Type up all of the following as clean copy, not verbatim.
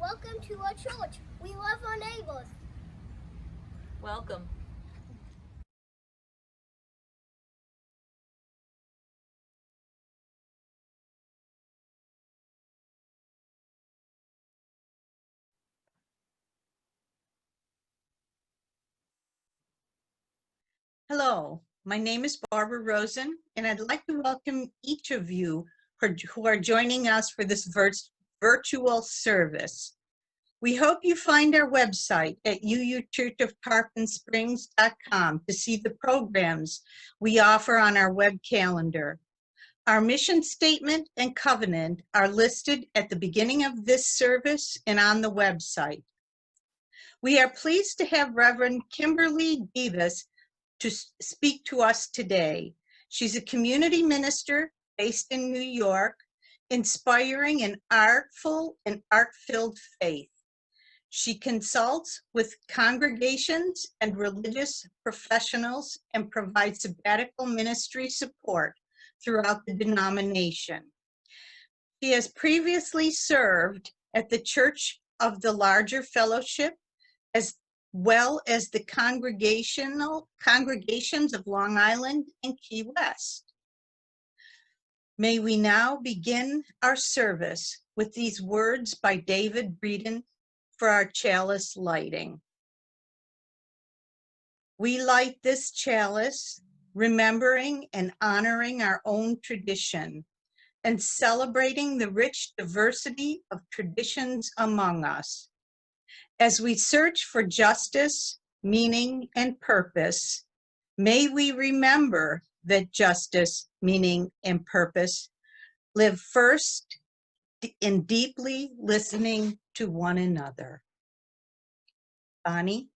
Welcome to our church. We love our neighbors. Welcome. Hello, my name is Barbara Rosen, and I'd like to welcome each of you who are joining us for this virtual service. We hope you find our website at UUChurchofTarponsprings.com to see the programs we offer on our web calendar. Our mission statement and covenant are listed at the beginning of this service and on the website. We are pleased to have Reverend Kimberley Debus to speak to us today. She's a community minister based in New York, inspiring an artful and art-filled faith. She consults with congregations and religious professionals and provides sabbatical ministry support throughout the denomination. She has previously served at the Church of the Larger Fellowship, as well as the congregations of Long Island and Key West. May we now begin our service with these words by David Breeden for our chalice lighting. We light this chalice, remembering and honoring our own tradition and celebrating the rich diversity of traditions among us. As we search for justice, meaning, and purpose, may we remember that justice, meaning, and purpose live first in deeply listening to one another. Bonnie?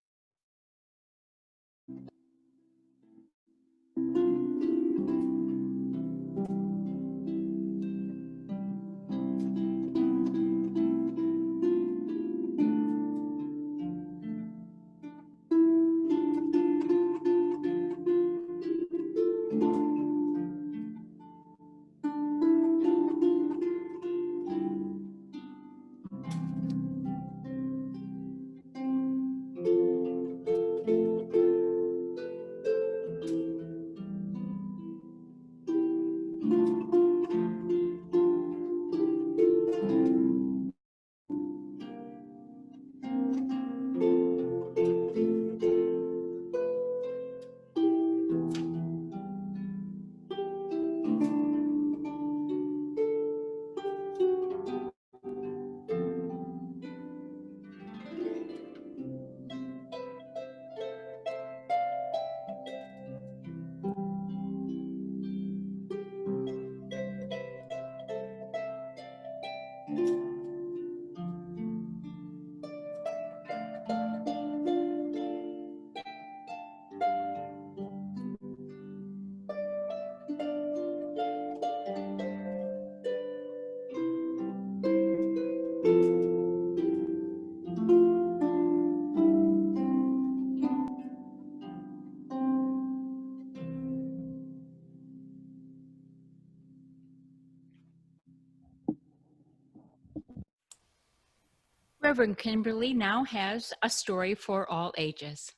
Reverend Kimberly now has a story for all ages.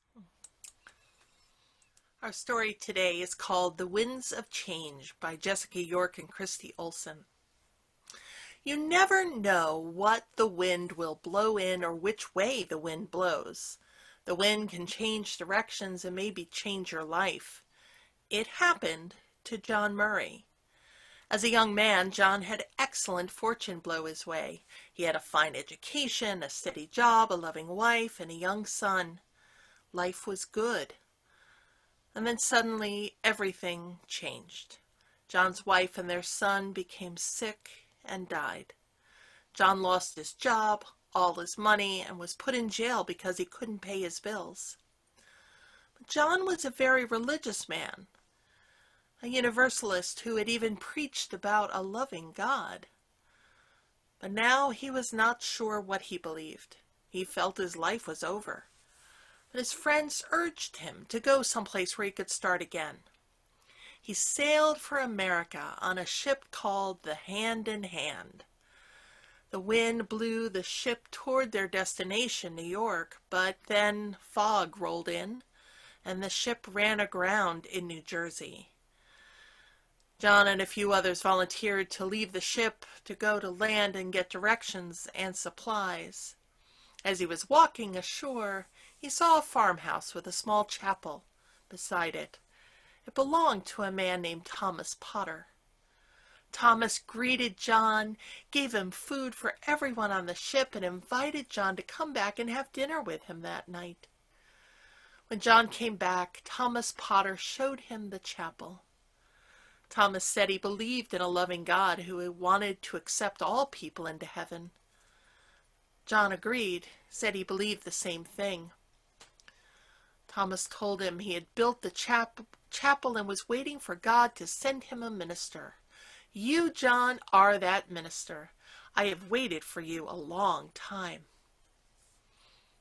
Our story today is called The Winds of Change by Jessica York and Christy Olsen. You never know what the wind will blow in or which way the wind blows. The wind can change directions and maybe change your life. It happened to John Murray. As a young man, John had excellent fortune blow his way. He had a fine education, a steady job, a loving wife, and a young son. Life was good. And then suddenly everything changed. John's wife and their son became sick and died. John lost his job, all his money, and was put in jail because he couldn't pay his bills. But John was a very religious man, a Universalist who had even preached about a loving God. But now he was not sure what he believed. He felt his life was over. But his friends urged him to go someplace where he could start again. He sailed for America on a ship called the Hand in Hand. The wind blew the ship toward their destination, New York, but then fog rolled in, and the ship ran aground in New Jersey. John and a few others volunteered to leave the ship to go to land and get directions and supplies. As he was walking ashore, he saw a farmhouse with a small chapel beside it. It belonged to a man named Thomas Potter. Thomas greeted John, gave him food for everyone on the ship, and invited John to come back and have dinner with him that night. When John came back, Thomas Potter showed him the chapel. Thomas said he believed in a loving God who wanted to accept all people into heaven. John agreed, said he believed the same thing. Thomas told him he had built the chapel and was waiting for God to send him a minister. You, John, are that minister. I have waited for you a long time.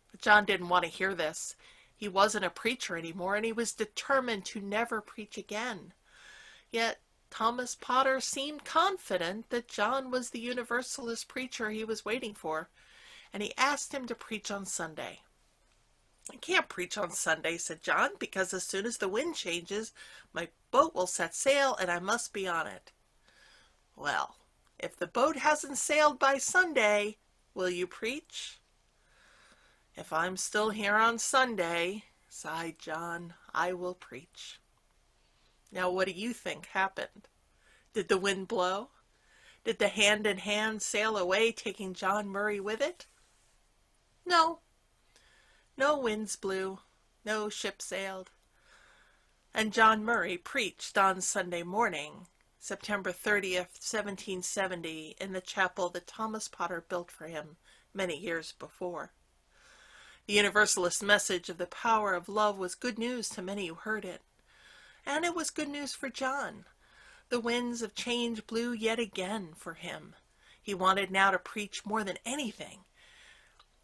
But John didn't want to hear this. He wasn't a preacher anymore, and he was determined to never preach again. Yet Thomas Potter seemed confident that John was the Universalist preacher he was waiting for, and he asked him to preach on Sunday. I can't preach on Sunday, said John, because as soon as the wind changes, my boat will set sail and I must be on it. Well, if the boat hasn't sailed by Sunday, will you preach? If I'm still here on Sunday, sighed John, I will preach. Now what do you think happened? Did the wind blow? Did the Hand in Hand sail away, taking John Murray with it? No. No winds blew, no ship sailed. And John Murray preached on Sunday morning, September 30th, 1770, in the chapel that Thomas Potter built for him many years before. The Universalist message of the power of love was good news to many who heard it. And it was good news for John. The winds of change blew yet again for him. He wanted now to preach more than anything.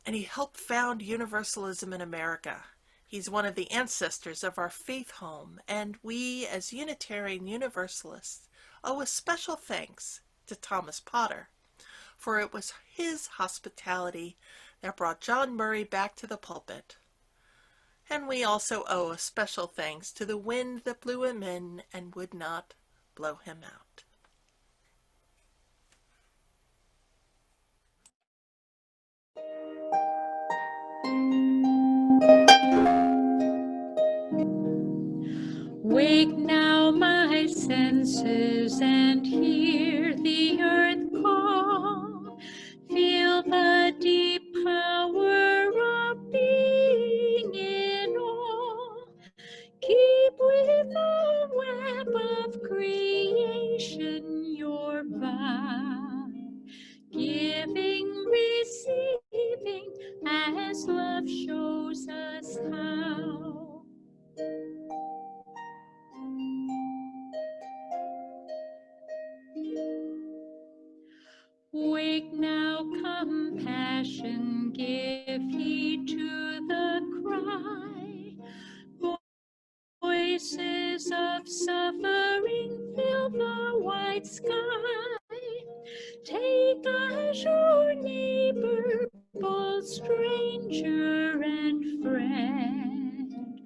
And he helped found Universalism in America. He's one of the ancestors of our faith home, and we, as Unitarian Universalists, owe a special thanks to Thomas Potter, for it was his hospitality that brought John Murray back to the pulpit. And we also owe a special thanks to the wind that blew him in and would not blow him out. Wake now my senses and hear the earth call. Feel the deep power of being in all. Keep with the web of creation your vow. Giving, receiving, as love shows us how. Wake now, compassion, give heed to the cry. Voices of suffering fill the white sky. Take us, your neighbor, both stranger and friend,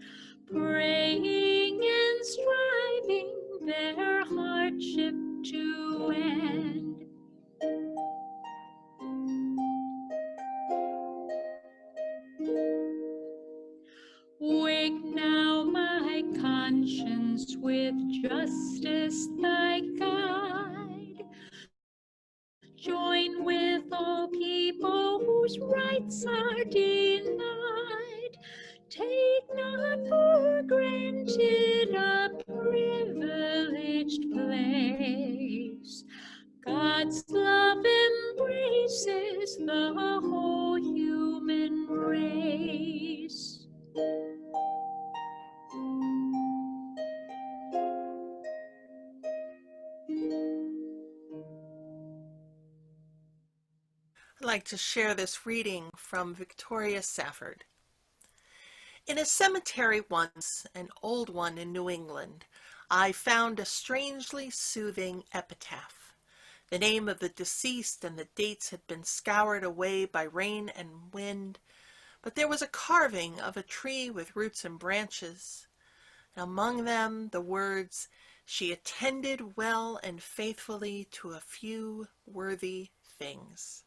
praying and striving their hardship to end. Wake now, my conscience, with justice thy guide. Join with all people whose rights are denied. Take not for granted a privileged place. God's love embraces the whole human race. I'd like to share this reading from Victoria Safford. In a cemetery once, an old one in New England, I found a strangely soothing epitaph. The name of the deceased and the dates had been scoured away by rain and wind, but there was a carving of a tree with roots and branches, and among them the words, "She attended well and faithfully to a few worthy things."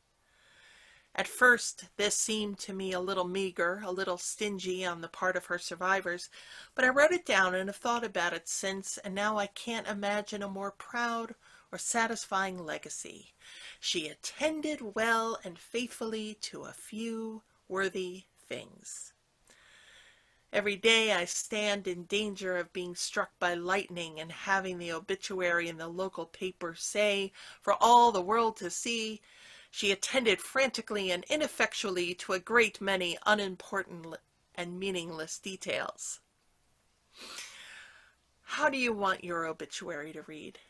At first, this seemed to me a little meager, a little stingy on the part of her survivors, but I wrote it down and have thought about it since, and now I can't imagine a more proud or satisfying legacy. She attended well and faithfully to a few worthy things. Every day I stand in danger of being struck by lightning and having the obituary in the local paper say, for all the world to see, "She attended frantically and ineffectually to a great many unimportant and meaningless details." How do you want your obituary to read?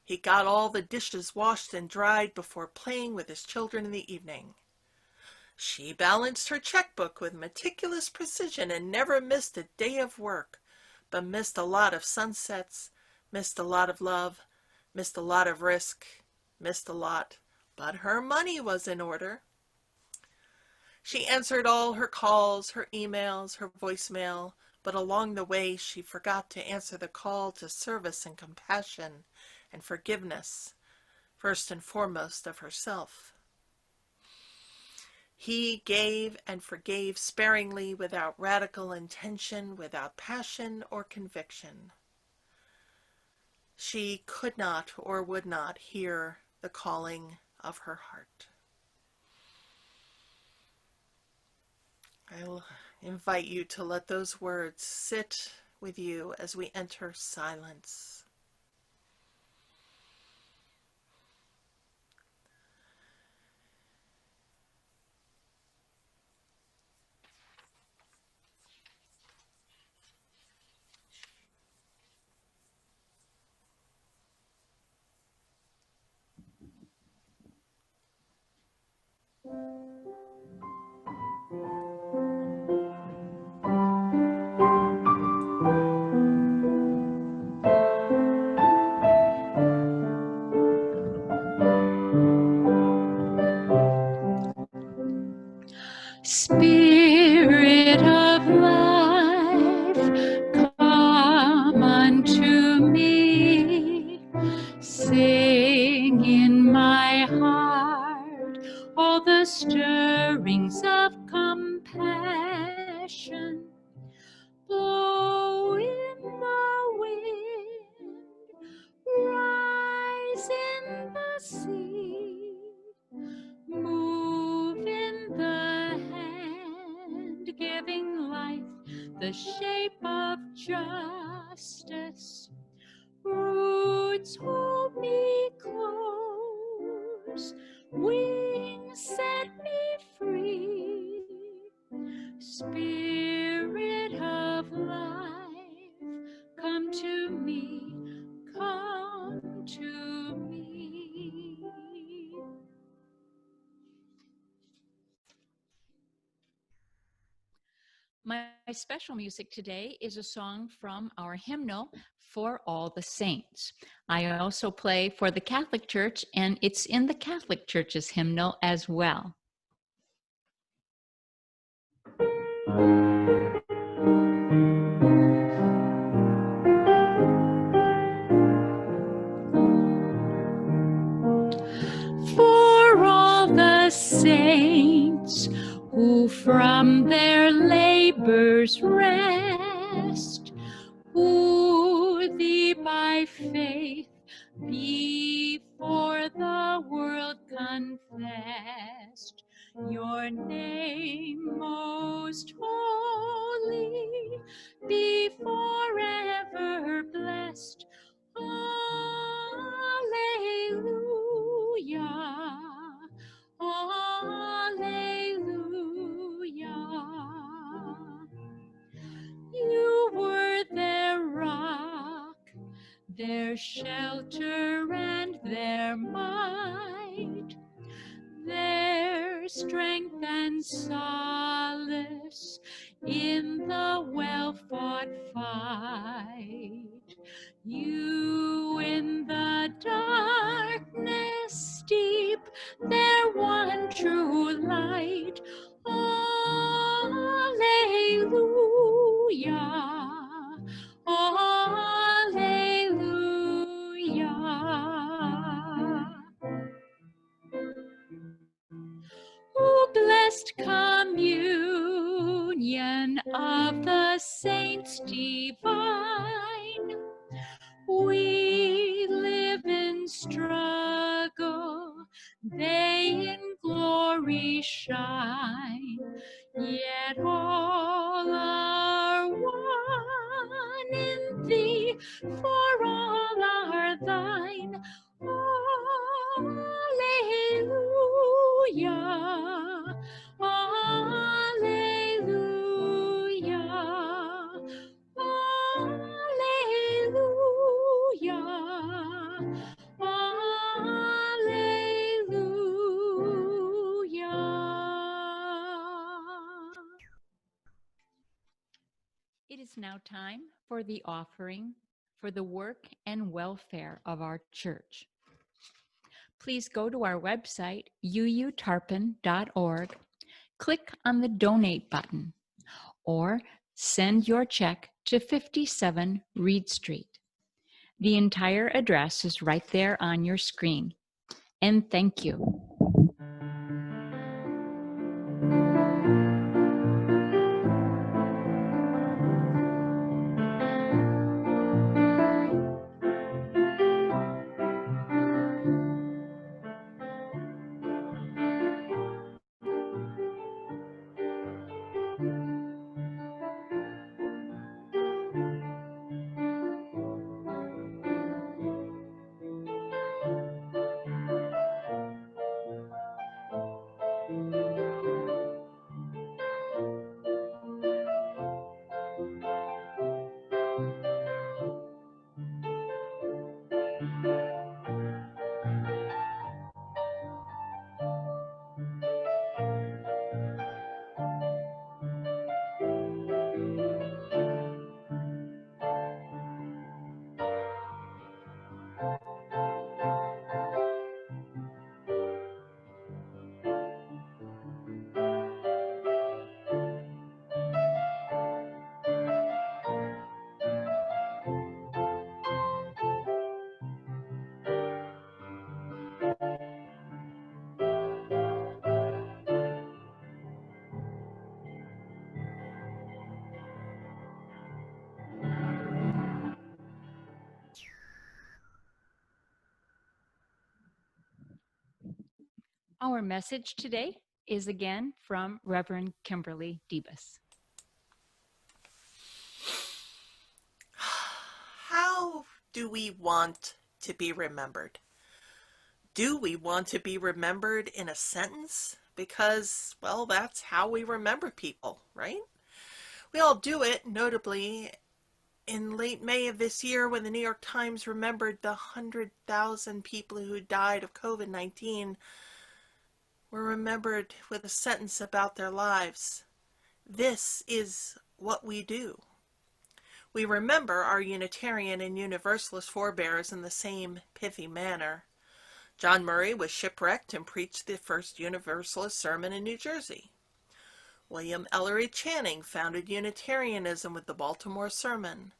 "He got all the dishes washed and dried before playing with his children in the evening." "She balanced her checkbook with meticulous precision and never missed a day of work, but missed a lot of sunsets, missed a lot of love, missed a lot of risk, missed a lot, but her money was in order." "She answered all her calls, her emails, her voicemail, but along the way she forgot to answer the call to service and compassion and forgiveness, first and foremost of herself." "He gave and forgave sparingly, without radical intention, without passion or conviction." She could not or would not hear the calling of her heart. I'll invite you to let those words sit with you as we enter silence. Spirit of life, come unto me. Sing in my heart all the stirrings of compassion. Blow in the wind, rise in the sea, move in the hand, giving life the shape of justice. Roots hold me close, wings set me free. Spirit of life, come to me, come to me. My special music today is a song from our hymnal, For All the Saints. I also play for the Catholic Church, and it's in the Catholic Church's hymnal as well. For all the saints who from their labors rest, who thee by faith before the world confessed, your name most holy be forever blessed. Alleluia, alleluia. You were their rock, their shelter and their might, their strength and solace in the well-fought fight. You in the darkness divine. We live in struggle, they in glory shine, yet all are one in thee, for all are thine. Alleluia, alleluia, alleluia, alleluia. It is now time for the offering for the work and welfare of our church. Please go to our website, uutarpon.org, click on the donate button, or send your check to 57 Reed Street. The entire address is right there on your screen. And thank you. Our message today is again from Reverend Kimberley Debus. How do we want to be remembered? Do we want to be remembered in a sentence? Because, well, that's how we remember people, right? We all do it, notably in late May of this year when the New York Times remembered the 100,000 people who died of COVID-19 were remembered with a sentence about their lives. This is what we do. We remember our Unitarian and Universalist forebears in the same pithy manner. John Murray was shipwrecked and preached the first Universalist sermon in New Jersey. William Ellery Channing founded Unitarianism with the Baltimore Sermon.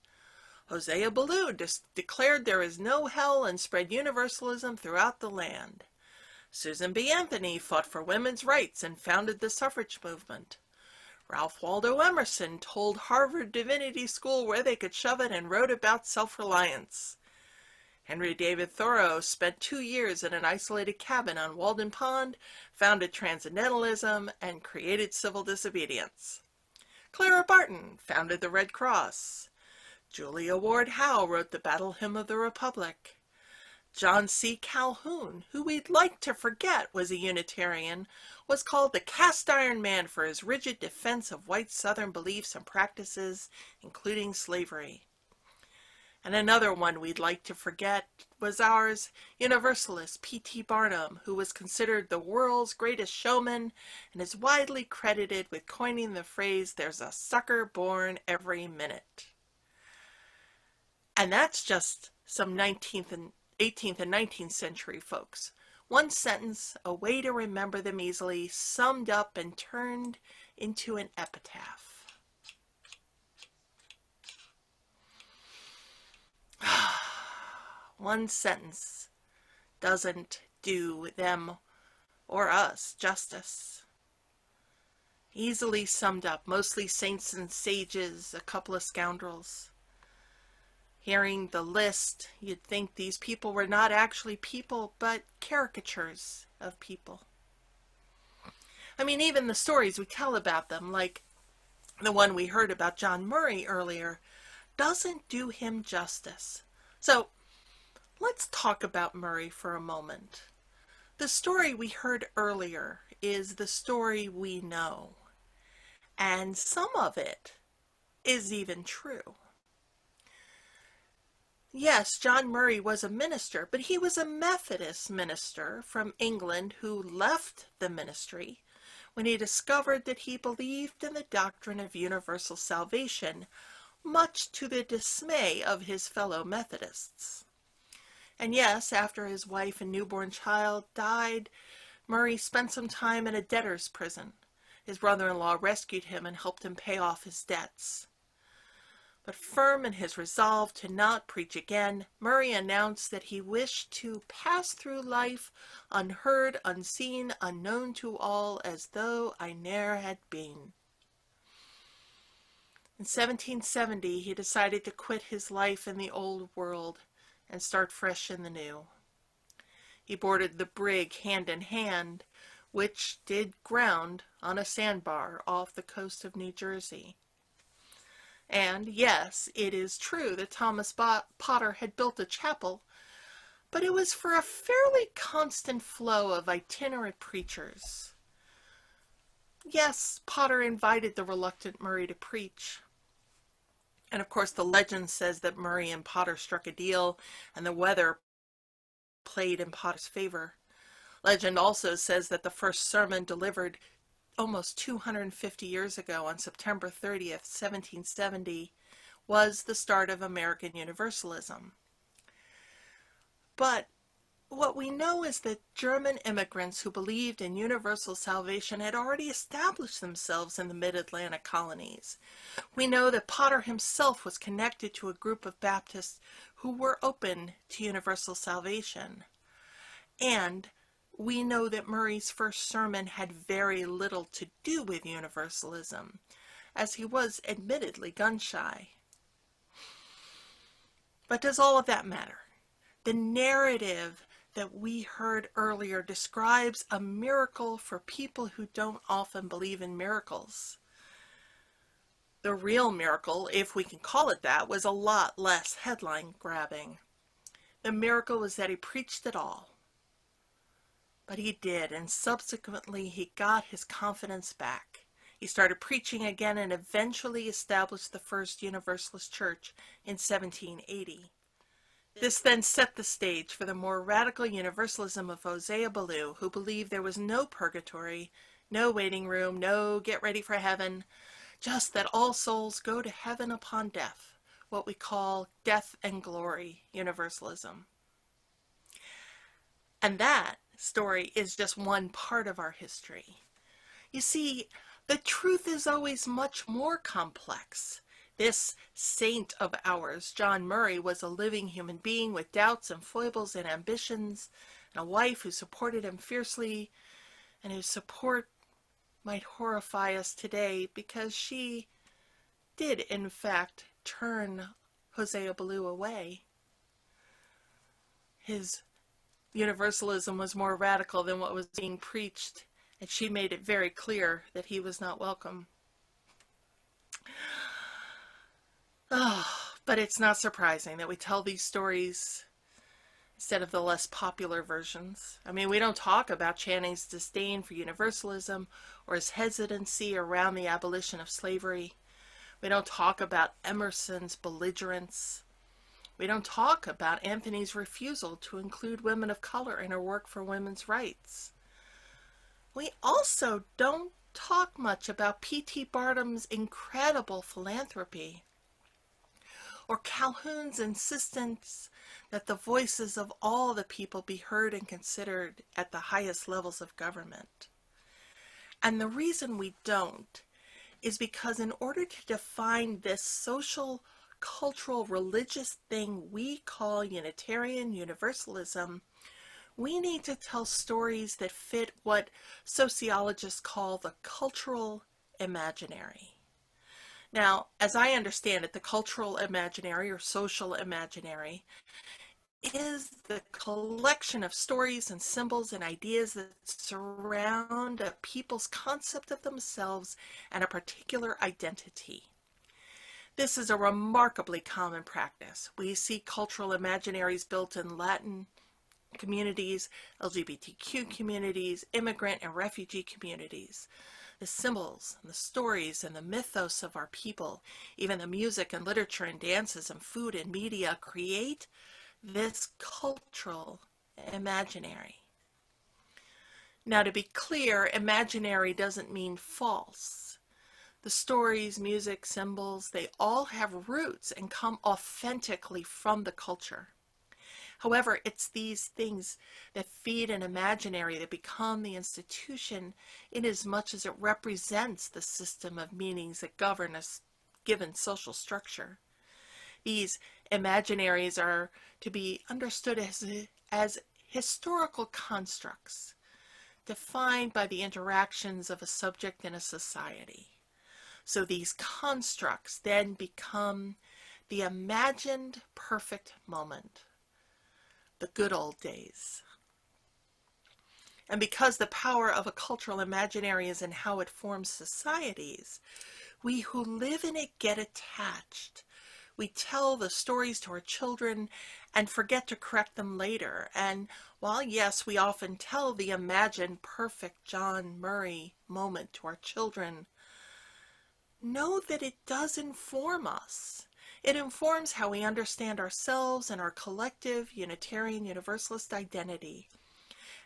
Hosea Ballou declared there is no hell and spread Universalism throughout the land. Susan B. Anthony fought for women's rights and founded the suffrage movement. Ralph Waldo Emerson told Harvard Divinity School where they could shove it and wrote about self-reliance. Henry David Thoreau spent 2 years in an isolated cabin on Walden Pond, founded Transcendentalism, and created civil disobedience. Clara Barton founded the Red Cross. Julia Ward Howe wrote the Battle Hymn of the Republic. John C. Calhoun, who we'd like to forget was a Unitarian, was called the Cast Iron Man for his rigid defense of white Southern beliefs and practices, including slavery. And another one we'd like to forget was ours, Universalist P.T. Barnum, who was considered the world's greatest showman and is widely credited with coining the phrase, "There's a sucker born every minute." And that's just some 18th and 19th century folks. One sentence, a way to remember them easily, summed up and turned into an epitaph. One sentence doesn't do them or us justice. Easily summed up, mostly saints and sages, a couple of scoundrels. Hearing the list, you'd think these people were not actually people, but caricatures of people. I mean, even the stories we tell about them, like the one we heard about John Murray earlier, doesn't do him justice. So, let's talk about Murray for a moment. The story we heard earlier is the story we know, and some of it is even true. Yes, John Murray was a minister, but he was a Methodist minister from England who left the ministry when he discovered that he believed in the doctrine of universal salvation, much to the dismay of his fellow Methodists. And yes, after his wife and newborn child died, Murray spent some time in a debtor's prison. His brother-in-law rescued him and helped him pay off his debts. But firm in his resolve to not preach again, Murray announced that he wished to pass through life unheard, unseen, unknown to all, as though I ne'er had been. In 1770, he decided to quit his life in the old world and start fresh in the new. He boarded the brig Hand in Hand, which did ground on a sandbar off the coast of New Jersey. And yes, it is true that Thomas Potter had built a chapel, but it was for a fairly constant flow of itinerant preachers. Yes, Potter invited the reluctant Murray to preach. And of course, the legend says that Murray and Potter struck a deal, and the weather played in Potter's favor. Legend also says that the first sermon delivered almost 250 years ago on September 30th, 1770, was the start of American Universalism. But what we know is that German immigrants who believed in universal salvation had already established themselves in the mid-Atlantic colonies. We know that Potter himself was connected to a group of Baptists who were open to universal salvation. And we know that Murray's first sermon had very little to do with universalism, as he was admittedly gun-shy. But does all of that matter? The narrative that we heard earlier describes a miracle for people who don't often believe in miracles. The real miracle, if we can call it that, was a lot less headline-grabbing. The miracle was that he preached at all. But he did, and subsequently he got his confidence back. He started preaching again and eventually established the first Universalist Church in 1780. This then set the stage for the more radical universalism of Hosea Ballou, who believed there was no purgatory, no waiting room, no get ready for heaven, just that all souls go to heaven upon death, what we call death and glory universalism. And that story is just one part of our history. You see, the truth is always much more complex. This saint of ours, John Murray, was a living human being with doubts and foibles and ambitions, and a wife who supported him fiercely, and whose support might horrify us today because she did, in fact, turn Hosea Ballou away. His universalism was more radical than what was being preached, and she made it very clear that he was not welcome. But it's not surprising that we tell these stories instead of the less popular versions. I mean, we don't talk about Channing's disdain for universalism or his hesitancy around the abolition of slavery. We don't talk about Emerson's belligerence. We don't talk about Anthony's refusal to include women of color in her work for women's rights. We also don't talk much about P.T. Barnum's incredible philanthropy, or Calhoun's insistence that the voices of all the people be heard and considered at the highest levels of government. And the reason we don't is because in order to define this social, cultural, religious thing we call Unitarian Universalism, we need to tell stories that fit what sociologists call the cultural imaginary. Now, as I understand it, the cultural imaginary or social imaginary is the collection of stories and symbols and ideas that surround a people's concept of themselves and a particular identity. This is a remarkably common practice. We see cultural imaginaries built in Latin communities, LGBTQ communities, immigrant and refugee communities. The symbols and the stories and the mythos of our people, even the music and literature and dances and food and media create this cultural imaginary. Now, to be clear, imaginary doesn't mean false. The stories, music, symbols, they all have roots and come authentically from the culture. However, it's these things that feed an imaginary that become the institution inasmuch as it represents the system of meanings that govern a given social structure. These imaginaries are to be understood as historical constructs, defined by the interactions of a subject in a society. So these constructs then become the imagined perfect moment, the good old days. And because the power of a cultural imaginary is in how it forms societies, we who live in it get attached. We tell the stories to our children and forget to correct them later. And while, yes, we often tell the imagined perfect John Murray moment to our children, know that it does inform us. It informs how we understand ourselves and our collective Unitarian Universalist identity.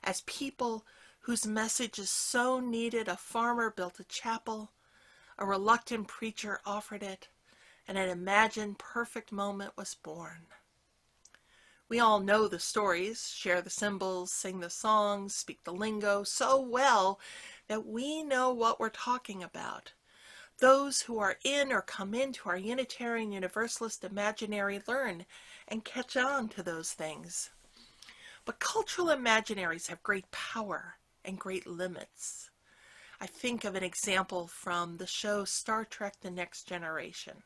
As people whose message is so needed, a farmer built a chapel, a reluctant preacher offered it, and an imagined perfect moment was born. We all know the stories, share the symbols, sing the songs, speak the lingo so well that we know what we're talking about. Those who are in or come into our Unitarian Universalist imaginary learn and catch on to those things. But cultural imaginaries have great power and great limits. I think of an example from the show Star Trek: The Next Generation.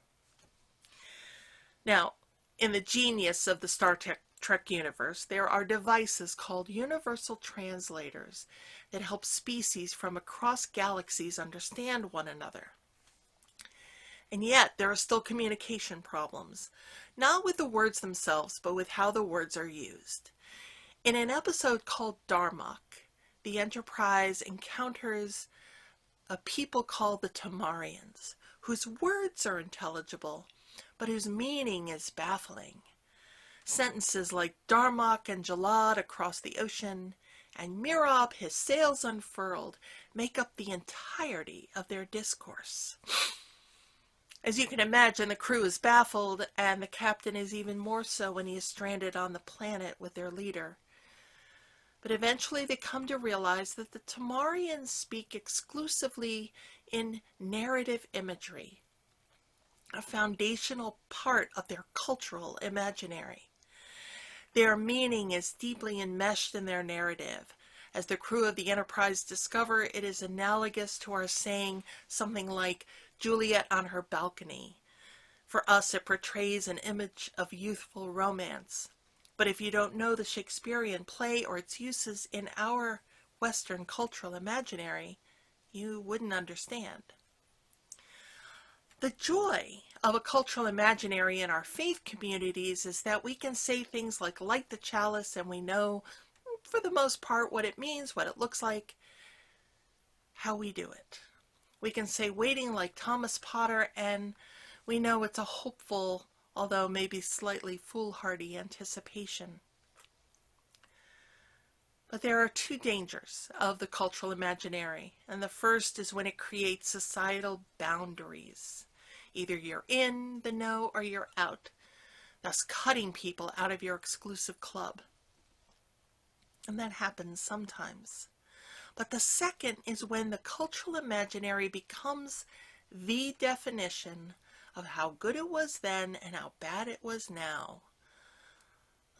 Now, in the genius of the Star Trek universe, there are devices called universal translators that help species from across galaxies understand one another. And yet, there are still communication problems, not with the words themselves, but with how the words are used. In an episode called Darmok, the Enterprise encounters a people called the Tamarians, whose words are intelligible, but whose meaning is baffling. Sentences like Darmok and Jalad across the ocean, and Mirab, his sails unfurled, make up the entirety of their discourse. As you can imagine, the crew is baffled, and the captain is even more so when he is stranded on the planet with their leader. But eventually they come to realize that the Tamarians speak exclusively in narrative imagery, a foundational part of their cultural imaginary. Their meaning is deeply enmeshed in their narrative. As the crew of the Enterprise discover, it is analogous to our saying something like Juliet on her balcony. For us, it portrays an image of youthful romance. But if you don't know the Shakespearean play or its uses in our Western cultural imaginary, you wouldn't understand. The joy of a cultural imaginary in our faith communities is that we can say things like light the chalice, and we know, for the most part, what it means, what it looks like, how we do it. We can say waiting like Thomas Potter, and we know it's a hopeful, although maybe slightly foolhardy anticipation. But there are two dangers of the cultural imaginary, and the first is when it creates societal boundaries. Either you're in the know or you're out, thus cutting people out of your exclusive club. And that happens sometimes. But the second is when the cultural imaginary becomes the definition of how good it was then and how bad it was now.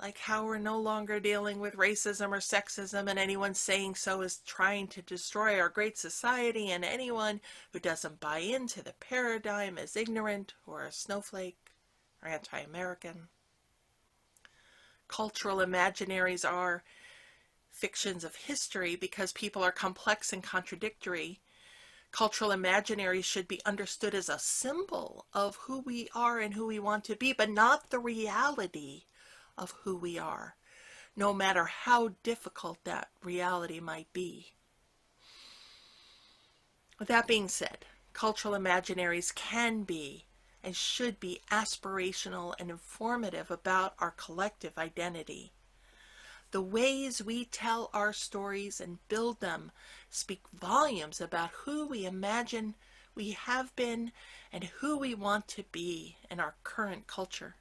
like how we're no longer dealing with racism or sexism, and anyone saying so is trying to destroy our great society, and anyone who doesn't buy into the paradigm is ignorant or a snowflake or anti-American. Cultural imaginaries are fictions of history because people are complex and contradictory. Cultural imaginaries should be understood as a symbol of who we are and who we want to be, but not the reality of who we are, no matter how difficult that reality might be. With that being said, cultural imaginaries can be and should be aspirational and informative about our collective identity. The ways we tell our stories and build them speak volumes about who we imagine we have been and who we want to be in our current culture.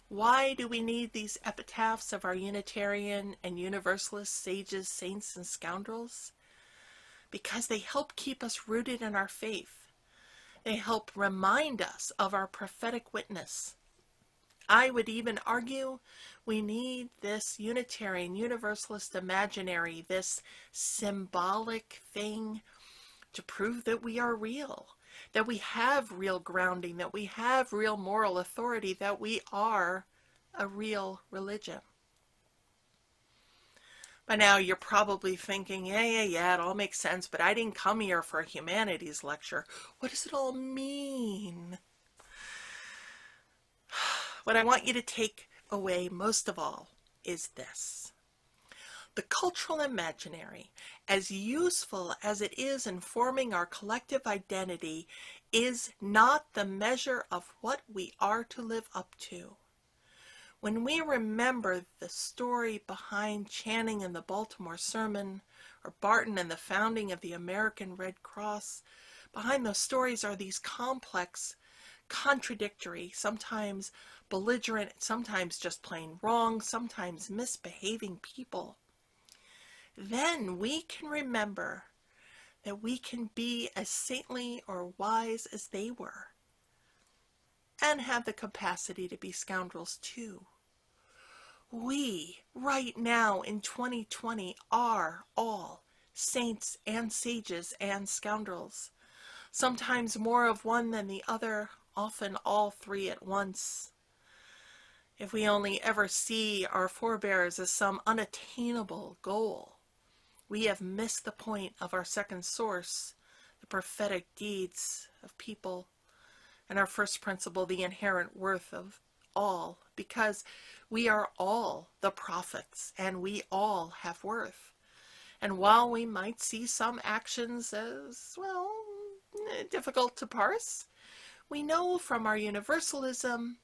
Why do we need these epitaphs of our Unitarian and Universalist sages, saints, and scoundrels? Because they help keep us rooted in our faith. They help remind us of our prophetic witness. I would even argue we need this Unitarian, Universalist imaginary, this symbolic thing to prove that we are real, that we have real grounding, that we have real moral authority, that we are a real religion. By now you're probably thinking, yeah, it all makes sense, but I didn't come here for a humanities lecture. What does it all mean? What I want you to take away most of all is this. The cultural imaginary, as useful as it is in forming our collective identity, is not the measure of what we are to live up to. When we remember the story behind Channing and the Baltimore Sermon, or Barton and the founding of the American Red Cross, behind those stories are these complex, contradictory, sometimes belligerent, sometimes just plain wrong, sometimes misbehaving people. Then we can remember that we can be as saintly or wise as they were, and have the capacity to be scoundrels too. We, right now in 2020, are all saints and sages and scoundrels. Sometimes more of one than the other, often all three at once. If we only ever see our forebears as some unattainable goal, we have missed the point of our second source, the prophetic deeds of people, and our first principle, the inherent worth of all, because we are all the prophets and we all have worth. And while we might see some actions as, well, difficult to parse, we know from our universalism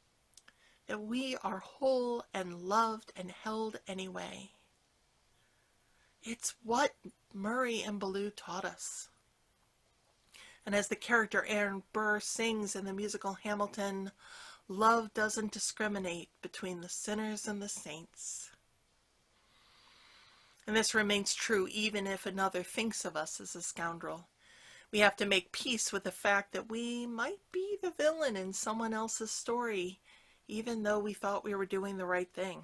that we are whole and loved and held anyway. It's what Murray and Ballou taught us. And as the character Aaron Burr sings in the musical Hamilton, love doesn't discriminate between the sinners and the saints. And this remains true even if another thinks of us as a scoundrel. We have to make peace with the fact that we might be the villain in someone else's story, even though we thought we were doing the right thing.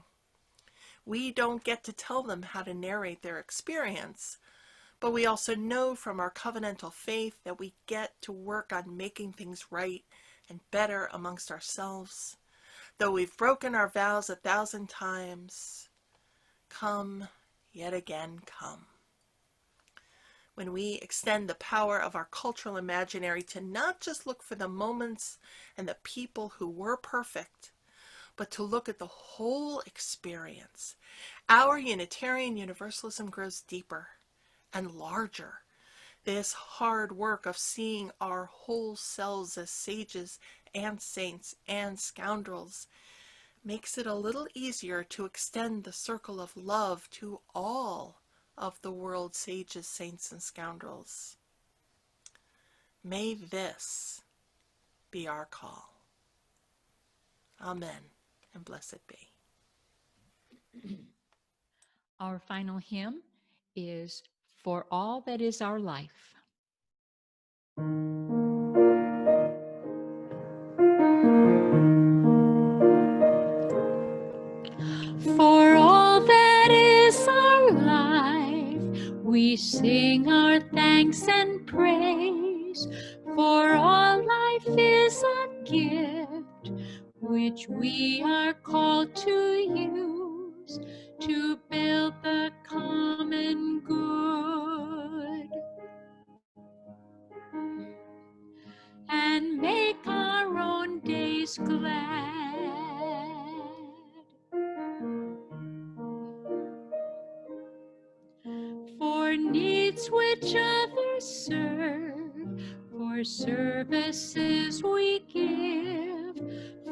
We don't get to tell them how to narrate their experience, but we also know from our covenantal faith that we get to work on making things right and better amongst ourselves. Though we've broken our vows 1,000 times, come, yet again come. When we extend the power of our cultural imaginary to not just look for the moments and the people who were perfect, but to look at the whole experience, our Unitarian Universalism grows deeper and larger. This hard work of seeing our whole selves as sages and saints and scoundrels makes it a little easier to extend the circle of love to all of the world's sages, saints, and scoundrels. May this be our call. Amen, and blessed be. Our final hymn is For All That Is Our Life. We sing our thanks and praise, for all life is a gift, which we are called to use to build the common good and make our own days glad. For needs which others serve, for services we give,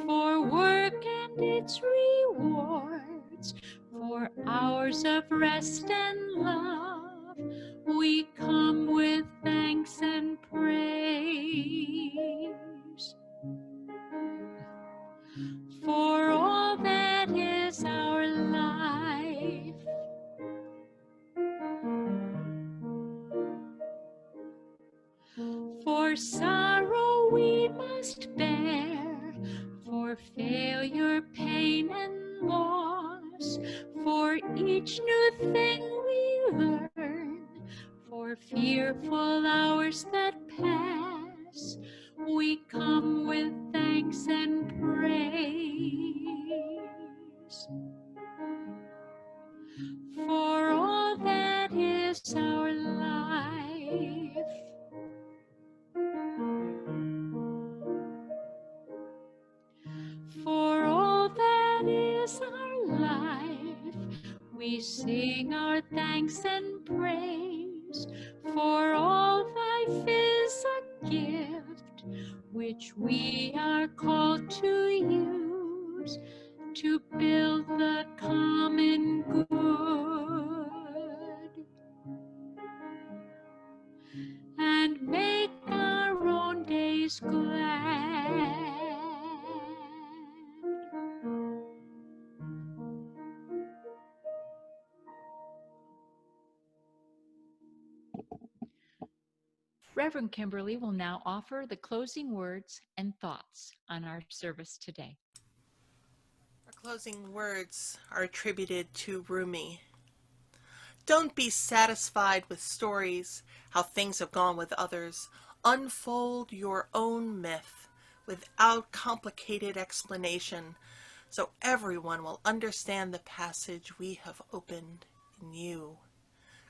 for work and its rewards, for hours of rest and love, we come with thanks and praise. For all that is our life, for sorrow we must bear, for failure, pain, and loss, for each new thing we learn, for fearful hours that pass, we come with thanks and praise. For all that is our life, for all that is our life, we sing our thanks and praise, for all life is a gift, which we are called to use to build the common good and make our own days glad. Reverend Kimberly will now offer the closing words and thoughts on our service today. Our closing words are attributed to Rumi. Don't be satisfied with stories, how things have gone with others. Unfold your own myth without complicated explanation, so everyone will understand the passage we have opened in you.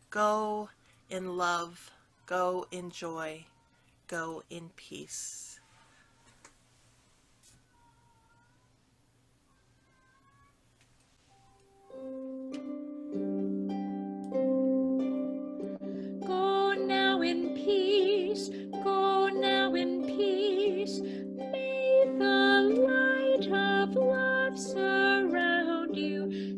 Go in love, go in joy, go in peace. Go now in peace, go now in peace. May the light of love surround you.